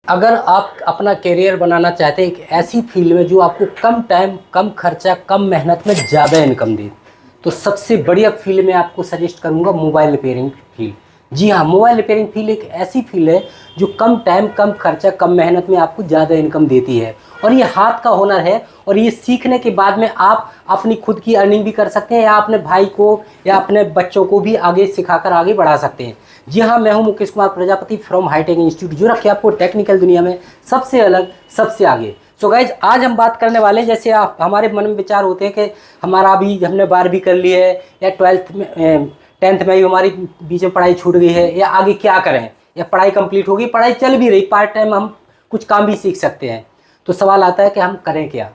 अगर आप अपना करियर बनाना चाहते हैं एक ऐसी फील्ड में जो आपको कम टाइम, कम खर्चा, कम मेहनत में ज़्यादा इनकम दे, तो सबसे बढ़िया फील्ड मैं आपको सजेस्ट करूंगा मोबाइल रिपेयरिंग फील्ड। जी हाँ, मोबाइल रिपेयरिंग फील्ड एक ऐसी फील्ड है जो कम टाइम, कम खर्चा, कम मेहनत में आपको ज़्यादा इनकम देती है। और ये हाथ का हुनर है, और ये सीखने के बाद में आप अपनी खुद की अर्निंग भी कर सकते हैं, या अपने भाई को या अपने बच्चों को भी आगे सिखाकर आगे बढ़ा सकते हैं। जी हाँ, मैं हूं Mukesh Kumar Prajapati from hi tech institute, जो रखे आपको टेक्निकल दुनिया में सबसे अलग, सबसे आगे। सो गाइज, आज हम बात करने वाले हैं, जैसे आप हमारे मन में विचार होते हैं कि हमारा अभी हमने 12वीं कर ली है, या 12th में 10th में ही हमारी बीच में पढ़ाई छूट गई है, या आगे क्या करें, या पढ़ाई कंप्लीट होगी, पढ़ाई चल भी रही, पार्ट टाइम हम कुछ काम भी सीख सकते हैं। तो सवाल आता है कि हम करें क्या।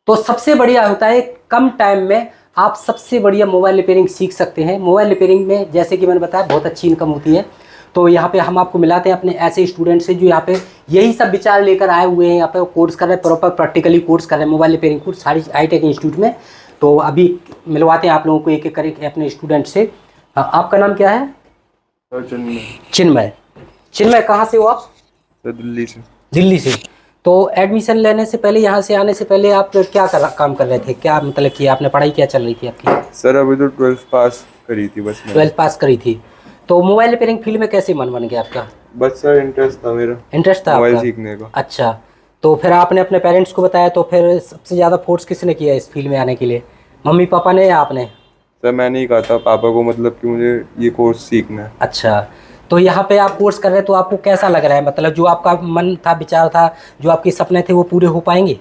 तो सबसे बढ़िया होता है कम टाइम में आप सबसे बढ़िया मोबाइल रिपेयरिंग सीख सकते हैं। मोबाइल रिपेयरिंग में जैसे कि मैंने बताया बहुत अच्छी इनकम होती है। तो यहाँ पे हम आपको मिलाते हैं अपने ऐसे स्टूडेंट से जो यहाँ पे यही सब विचार लेकर आए हुए हैं, यहाँ पे कोर्स कर रहे हैं, प्रॉपर प्रैक्टिकली कोर्स कर रहे हैं, mobile repairing course hi tech institute में। तो अभी मिलवाते हैं आप लोगों को एक एक करके अपने स्टूडेंट से। आपका नाम क्या है? चिन्मय। चिन्मय, कहाँ से हो आप? दिल्ली से। दिल्ली से। तो एडमिशन लेने से पहले, यहाँ से आने से पहले आप क्या काम कर रहे थे? क्या मतलब कि आपने पढ़ाई क्या चल रही थी आपकी? सर अभी तो 12th पास करी थी बस। 12th पास करी थी। तो मोबाइल रिपेयरिंग फील्ड में कैसे मन बन गया आपका? बस सर इंटरेस्ट था मेरा। इंटरेस्ट था मोबाइल आपका सीखने का। अच्छा। तो फिर आपने अपने पेरेंट्स को बताया, तो फिर सबसे ज़्यादा फोर्स किसने किया इस फील्ड में आने के लिए? मम्मी पापा ने या आपने? सर मैंने ही कहा था पापा को, मतलब कि मुझे ये कोर्स सीखना है। अच्छा। तो यहाँ पे आप कोर्स कर रहे हैं, तो आपको कैसा लग रहा है? मतलब जो आपका मन था, विचार था, जो आपके सपने थे, वो पूरे हो पाएंगे?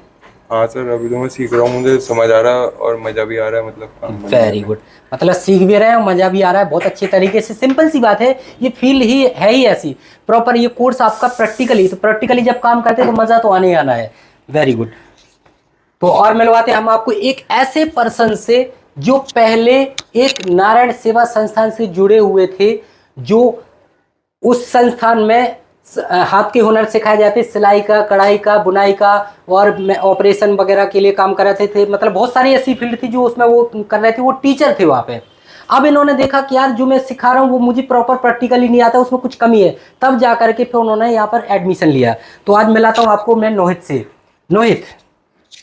हाँ सर, अभी तो मैं सीख रहा हूँ, मुझे समझ आ रहा है और मज़ा भी आ रहा है, मतलब काम करने वेरी में। गुड। मतलब सीख भी रहे हैं और मज़ा भी आ रहा है, बहुत अच्छे तरीके से। सिंपल सी बात है, ये फील्ड ही है ही ऐसी। प्रॉपर ये कोर्स आपका प्रैक्टिकली, तो प्रैक्टिकली जब काम करते हैं तो मज़ा तो आने ही आना है। Very good. तो और मिलवाते हैं हम आपको एक ऐसे पर्सन से जो पहले एक नारायण सेवा संस्थान से जुड़े हुए थे, जो उस संस्थान में हाथ के हुनर सिखाए जाते, सिलाई का, कढ़ाई का, बुनाई का, और ऑपरेशन वगैरह के लिए काम कर रहे थे। मतलब बहुत सारी ऐसी फील्ड थी जो उसमें वो कर रहे थे, वो टीचर थे वहाँ पे। अब इन्होंने देखा कि यार जो मैं सिखा रहा हूँ वो मुझे प्रॉपर प्रैक्टिकली नहीं आता, उसमें कुछ कमी है। तब जा करके फिर उन्होंने यहाँ पर एडमिशन लिया। तो आज मिलाता हूँ आपको मैं नोहित से। नोहित,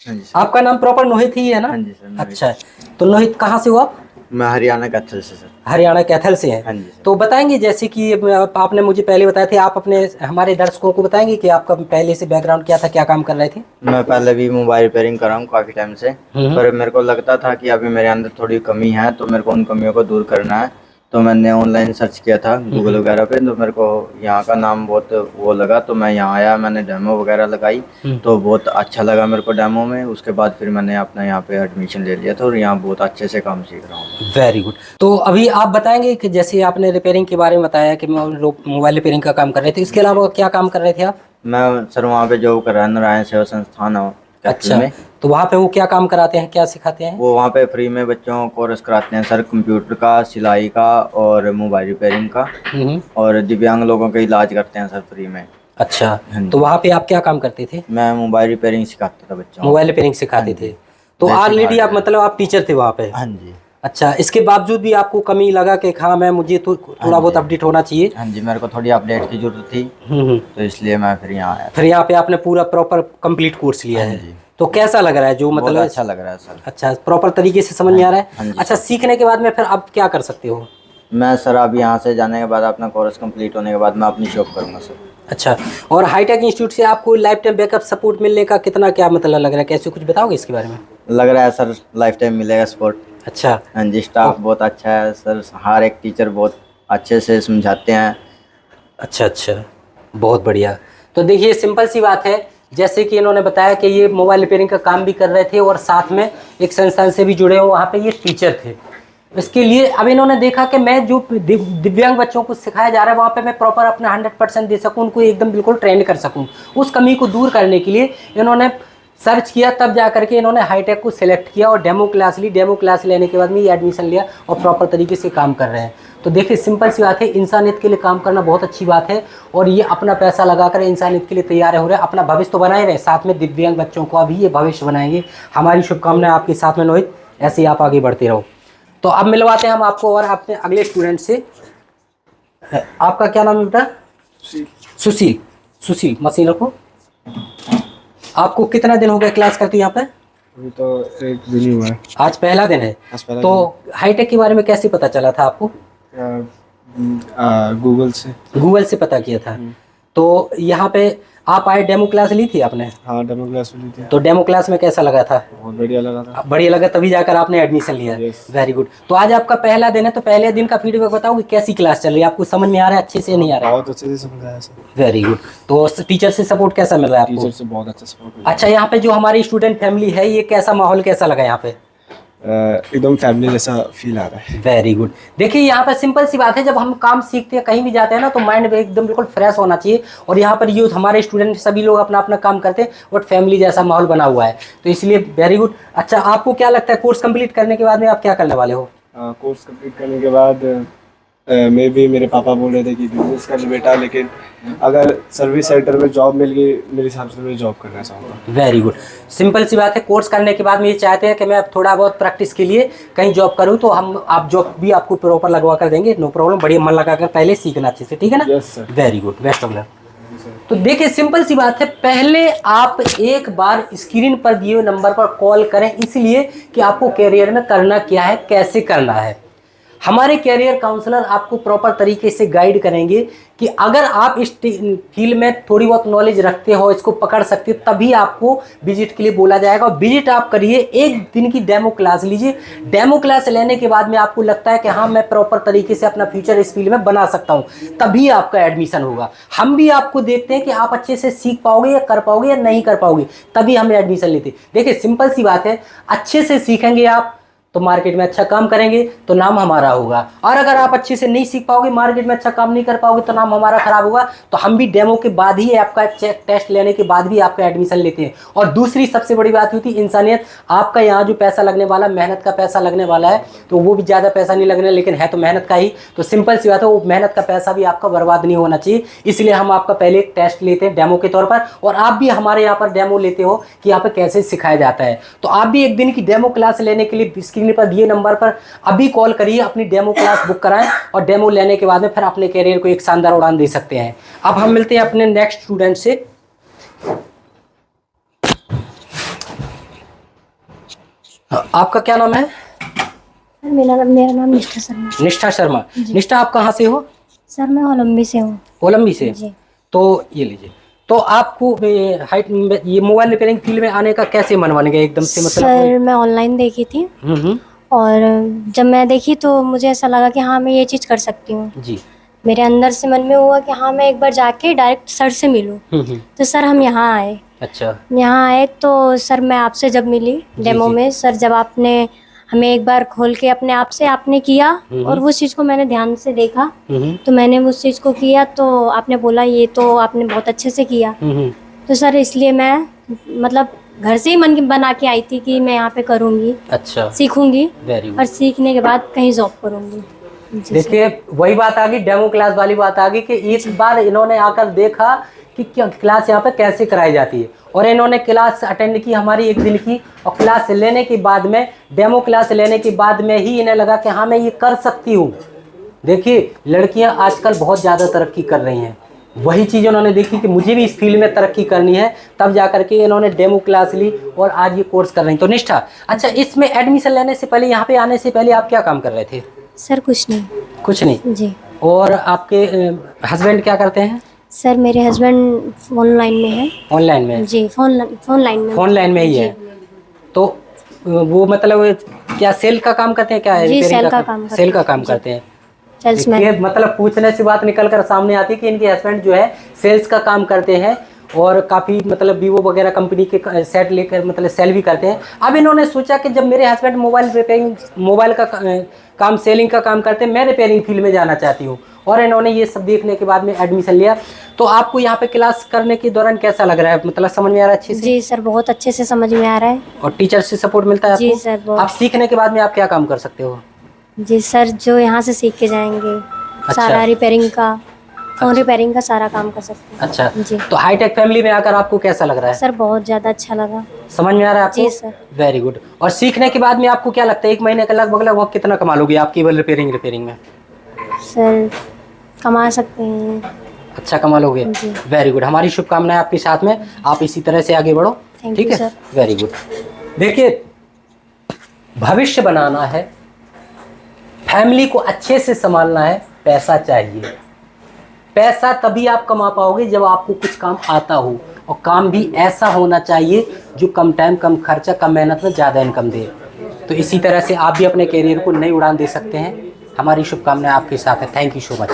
हाँ जी सर। आपका नाम प्रॉपर नोहित ही है ना? हाँ जी सर, नोहित। अच्छा। तो नोहित कहाँ से हो आप? मैं हरियाणा कैथल से सर। हरियाणा कैथल से हैं। हाँ जी सर। तो बताएंगे, जैसे कि आपने मुझे पहले बताया थे, आप अपने हमारे दर्शकों को बताएंगे कि आपका पहले से बैकग्राउंड क्या था, क्या काम कर रहे थे? मैं पहले भी मोबाइल रिपेयरिंग कर रहा हूँ काफ़ी टाइम से, पर मेरे को लगता था कि अभी मेरे अंदर थोड़ी कमी है, तो मेरे को उन कमियों को दूर करना है। तो मैंने ऑनलाइन सर्च किया था गूगल वगैरह पे, तो मेरे को यहाँ का नाम बहुत वो लगा, तो मैं यहाँ आया, मैंने डेमो वगैरह लगाई, तो बहुत अच्छा लगा मेरे को डेमो में। उसके बाद फिर मैंने अपना यहाँ पे एडमिशन ले लिया था, और यहाँ बहुत अच्छे से काम सीख रहा हूँ। Very good. तो अभी आप बताएंगे कि जैसे आपने रिपेयरिंग के बारे में बताया कि मोबाइल रिपेयरिंग का काम कर रहे थे, इसके अलावा क्या काम कर रहे थे आप? मैं सर वहाँ पे जॉब कर रहा है, नारायण सेवा संस्थान है कैथल अच्छा। में। तो वहाँ पे वो क्या काम कराते हैं, क्या सिखाते हैं? वो वहाँ पे फ्री में बच्चों को कोर्स कराते हैं सर, कंप्यूटर का, सिलाई का और मोबाइल रिपेयरिंग का, और दिव्यांग लोगों का इलाज करते हैं सर फ्री में। अच्छा। हाँ जी। तो वहाँ पे आप क्या काम करते थे? मैं मोबाइल रिपेयरिंग सिखाता था बच्चों को। मोबाइल रिपेयरिंग सिखाते हाँ थे। जी। तो बेसिक ऑलरेडी आप हार्डवेयर। मतलब आप टीचर थे वहाँ पे? हाँ जी। अच्छा, इसके बावजूद भी आपको कमी लगा कि हाँ मैं मुझे तो थोड़ा हाँ बहुत जी। अपडेट होना चाहिए? हाँ जी, मेरे को थोड़ी अपडेट की जरूरत थी, तो इसलिए मैं फिर यहाँ आया था। फिर यहाँ पे आपने पूरा प्रॉपर कंप्लीट कोर्स लिया हाँ है। जी। तो कैसा लग रहा है, जो बहुत मतलब अच्छा लग रहा है सर। अच्छा, प्रॉपर तरीके से समझ में आ रहा हाँ है? जी। अच्छा, सीखने के बाद में फिर आप क्या कर सकते हो? मैं सर अब यहाँ से जाने के बाद, अपना कोर्स कंप्लीट होने के बाद मैं अपनी शॉप करूँगा सर। अच्छा। और हाईटेक इंस्टीट्यूट से आपको लाइफ टाइम बैकअप सपोर्ट मिलने का कितना क्या मतलब लग रहा है, कैसे कुछ बताओगे इसके बारे में? लग रहा है सर लाइफ टाइम मिलेगा सपोर्ट। अच्छा। हाँ जी, स्टाफ बहुत अच्छा है सर, हर एक टीचर बहुत अच्छे से समझाते हैं। अच्छा अच्छा, बहुत बढ़िया। तो देखिए सिंपल सी बात है, जैसे कि इन्होंने बताया कि ये मोबाइल रिपेयरिंग का काम भी कर रहे थे और साथ में एक संस्थान से भी जुड़े हो, वहाँ पे ये टीचर थे। इसके लिए अब इन्होंने देखा कि मैं जो दिव्यांग बच्चों को सिखाया जा रहा है वहाँ पे मैं प्रॉपर अपना 100% दे सकूँ, उनको एकदम बिल्कुल ट्रेंड कर सकूँ। उस कमी को दूर करने के लिए इन्होंने सर्च किया, तब जा करके इन्होंने हाईटेक को सिलेक्ट किया और डेमो क्लास ली। डेमो क्लास लेने के बाद में ये एडमिशन लिया और प्रॉपर तरीके से काम कर रहे हैं। तो देखिए सिंपल सी बात है, इंसानियत के लिए काम करना बहुत अच्छी बात है, और ये अपना पैसा लगाकर इंसानियत के लिए तैयार हो रहे हैं। अपना भविष्य तो बनाए रहे, साथ में दिव्यांग बच्चों का भी ये भविष्य बनाएंगे। हमारी शुभकामनाएं आपके साथ में नोहित, ऐसे ही आप आगे बढ़ते रहो। तो अब मिलवाते हैं हम आपको और अपने अगले स्टूडेंट से। आपका क्या नाम है बेटा? सुशील। सुशील मशीन रखो। आपको कितना दिन हो गया क्लास करते यहाँ पे? अभी तो एक दिन ही हुआ है। आज पहला दिन है। आज पहला तो हाईटेक के बारे में कैसे पता चला था आपको? गूगल से। गूगल से पता किया था। तो यहाँ पे आप आए, डेमो क्लास ली थी आपने? हाँ, डेमो क्लास ली थी। तो डेमो क्लास में कैसा लगा था? बहुत बढ़िया लगा था। बढ़िया लगा, तभी जाकर आपने एडमिशन लिया। Yes. Very good. तो आज आपका पहला दिन है, तो पहले दिन का फीडबैक बताओ कि कैसी क्लास चल रही है, आपको समझ में आ रहा है अच्छे से, नहीं आ रहा है? बहुत अच्छे से समझाया सर। Very good. तो टीचर से सपोर्ट कैसा मिल रहा है आपको? टीचर से बहुत अच्छा सपोर्ट मिला। अच्छा, यहाँ पे जो हमारी स्टूडेंट फैमिली है, ये कैसा माहौल कैसा लगा यहाँ पे? एकदम फैमिली जैसा फील आ रहा है। Very good. देखिए यहाँ पर सिंपल सी बात है, जब हम काम सीखते हैं कहीं भी जाते हैं ना, तो माइंड एकदम बिल्कुल फ्रेश होना चाहिए। और यहाँ पर यूथ हमारे स्टूडेंट सभी लोग अपना अपना काम करते हैं और फैमिली जैसा माहौल बना हुआ है, तो इसलिए वेरी गुड। अच्छा, आपको क्या लगता है कोर्स कंप्लीट करने के बाद में आप क्या करने वाले हो? कोर्स कंप्लीट करने के बाद मैं भी, मेरे पापा बोल रहे थे कि बिजनेस कर बेटा, लेकिन अगर सर्विस सेक्टर में जॉब मिल गई मेरे हिसाब से मैं जॉब करना चाहूँगा। Very good. सिंपल सी बात है, कोर्स करने के बाद में ये चाहते हैं कि मैं अब थोड़ा बहुत प्रैक्टिस के लिए कहीं जॉब करूँ, तो हम आप जॉब भी आपको प्रॉपर लगवा कर देंगे, नो प्रॉब्लम। बढ़िया मन लगा कर पहले सीखना अच्छे से, ठीक है ना? Yes sir. Very good, best of luck. तो देखिए सिंपल सी बात है, पहले आप एक बार स्क्रीन पर दिए हुए नंबर पर कॉल करें, इसलिए कि आपको कैरियर में करना क्या है, कैसे करना है। हमारे कैरियर काउंसलर आपको प्रॉपर तरीके से गाइड करेंगे कि अगर आप इस फील्ड में थोड़ी बहुत नॉलेज रखते हो, इसको पकड़ सकते हो, तभी आपको विजिट के लिए बोला जाएगा। और विजिट आप करिए, एक दिन की डेमो क्लास लीजिए। डेमो क्लास लेने के बाद में आपको लगता है कि हाँ, मैं प्रॉपर तरीके से अपना फ्यूचर इस फील्ड में बना सकता हूँ, तभी आपका एडमिशन होगा। हम भी आपको देखते हैं कि आप अच्छे से सीख पाओगे या कर पाओगे या नहीं कर पाओगे, तभी हम एडमिशन लेते हैं। देखिए सिंपल सी बात है, अच्छे से सीखेंगे आप तो मार्केट में अच्छा काम करेंगे तो नाम हमारा होगा, और अगर आप अच्छे से नहीं सीख पाओगे, मार्केट में अच्छा काम नहीं कर पाओगे, तो नाम हमारा खराब होगा। तो हम भी डेमो के बाद ही, आपका चेक टेस्ट लेने के बाद भी आपका एडमिशन लेते हैं। और दूसरी सबसे बड़ी बात होती है इंसानियत। आपका यहाँ जो पैसा लगने वाला, मेहनत का पैसा लगने वाला है, तो वो भी ज़्यादा पैसा नहीं लगने, लेकिन है तो मेहनत का ही। तो सिंपल सी बात है, वो मेहनत का पैसा भी आपका बर्बाद नहीं होना चाहिए, इसलिए हम आपका पहले एक टेस्ट लेते हैं डेमो के तौर पर, और आप भी हमारे यहाँ पर डेमो लेते हो कि यहाँ पर कैसे सिखाया जाता है। तो आप भी एक दिन की डेमो क्लास लेने के लिए स्क्रीन पर दिए नंबर पर अभी कॉल करिए, अपनी डेमो क्लास बुक कराएं, और डेमो लेने के बाद में फिर अपने कैरियर को एक शानदार उड़ान दे सकते हैं। अब हम मिलते हैं अपने नेक्स्ट स्टूडेंट से। आपका क्या नाम है? मेरा नाम निष्ठा शर्मा। निष्ठा शर्मा। निष्ठा, आप कहाँ से हो? सर मैं ओलंबी से हूँ। कोलंबी से? जी। तो ये लीजिए। तो आपको ये मोबाइल रिपेयरिंग फील्ड में आने का कैसे मन बन गया एकदम से? मतलब सर मैं ऑनलाइन देखी थी, और जब मैं देखी तो मुझे ऐसा लगा कि हाँ मैं ये चीज़ कर सकती हूँ जी। मेरे अंदर से मन में हुआ कि हाँ मैं एक बार जाके डायरेक्ट सर से मिलूँ। तो सर हम यहाँ आए। अच्छा। यहाँ आए तो सर मैं आपसे जब मिली डेमो में, सर जब आपने हमें एक बार खोल के अपने आप से आपने किया, और वो चीज़ को मैंने ध्यान से देखा, तो मैंने उस चीज़ को किया, तो आपने बोला ये तो आपने बहुत अच्छे से किया। तो सर इसलिए मैं मतलब घर से ही मन बना के आई थी कि मैं यहाँ पे करूँगी। अच्छा। सीखूंगी, और सीखने के बाद कहीं जॉब करूँगी। देखिए वही बात आ गई, डेमो क्लास वाली बात आ गई कि एक बार इन्होंने आकर देखा कि क्या क्लास यहाँ पे कैसे कराई जाती है, और इन्होंने क्लास अटेंड की हमारी एक दिन की, और क्लास लेने के बाद में, डेमो क्लास लेने के बाद में ही इन्हें लगा कि हाँ मैं ये कर सकती हूँ। देखिए लड़कियाँ आजकल बहुत ज़्यादा तरक्की कर रही हैं, वही चीज़ उन्होंने देखी कि मुझे भी इस फील्ड में तरक्की करनी है, तब जाकर के इन्होंने डेमो क्लास ली और आज ये कोर्स कर रही हैं। तो निष्ठा, अच्छा इसमें एडमिशन लेने से पहले, यहाँ पे आने से पहले आप क्या काम कर रहे थे? सर कुछ नहीं। कुछ नहीं? जी। और आपके हस्बैंड क्या करते हैं? सर मेरे हस्बैंड फोन लाइन में है। ऑनलाइन में? जी, फोन लाइन में ही है। तो वो मतलब क्या सेल का काम करते हैं? क्या है? जी, सेल का काम करते हैं। सेल्समैन। मतलब पूछने से बात निकल कर सामने आती है कि इनके हस्बैंड जो है सेल्स का काम करते हैं, और काफ़ी मतलब वीवो वगैरह कंपनी के सेट लेकर मतलब सेल भी करते हैं। अब इन्होंने सोचा कि जब मेरे हस्बैंड मोबाइल का काम, सेलिंग का काम करते हैं, मैं रिपेयरिंग फील्ड में जाना चाहती हूँ, और इन्होंने ये सब देखने के बाद में एडमिशन लिया। तो आपको यहाँ पे क्लास करने के दौरान कैसा लग रहा है? मतलब समझ में आ रहा है अच्छे से? जी सर, बहुत अच्छे से समझ में आ रहा है। और टीचर से सपोर्ट मिलता है आपको? जी सर, बहुत। आप सीखने के बाद में आप क्या काम कर सकते हो? जी सर, जो यहाँ से सीख के जाएंगे, सारा रिपेयरिंग का, फोन रिपेयरिंग का सारा काम कर सकते हैं। अच्छा जी। तो हाईटेक फैमिली में आकर आपको कैसा लग रहा है? सर बहुत ज़्यादा अच्छा लगा। समझ में आ रहा है आपको? जी सर। Very good. और सीखने के बाद में आपको क्या लगता है, एक महीने का लगभग कितना कमा लोगे आप केवल रिपेयरिंग में? सर कमा सकते हैं। अच्छा कमा लोगे। जी। वेरी गुड, हमारी शुभकामनाएं आपके साथ में, आप इसी तरह से आगे बढ़ो। Thank ठीक you, है, sir. Very good. देखिए, भविष्य बनाना है, फैमिली को अच्छे से संभालना है, पैसा चाहिए। पैसा तभी आप कमा पाओगे जब आपको कुछ काम आता हो, और काम भी ऐसा होना चाहिए जो कम टाइम, कम खर्चा, कम मेहनत में ज़्यादा इनकम दे। तो इसी तरह से आप भी अपने कैरियर को नई उड़ान दे सकते हैं। हमारी शुभकामनाएं आपके साथ है। Thank you so much.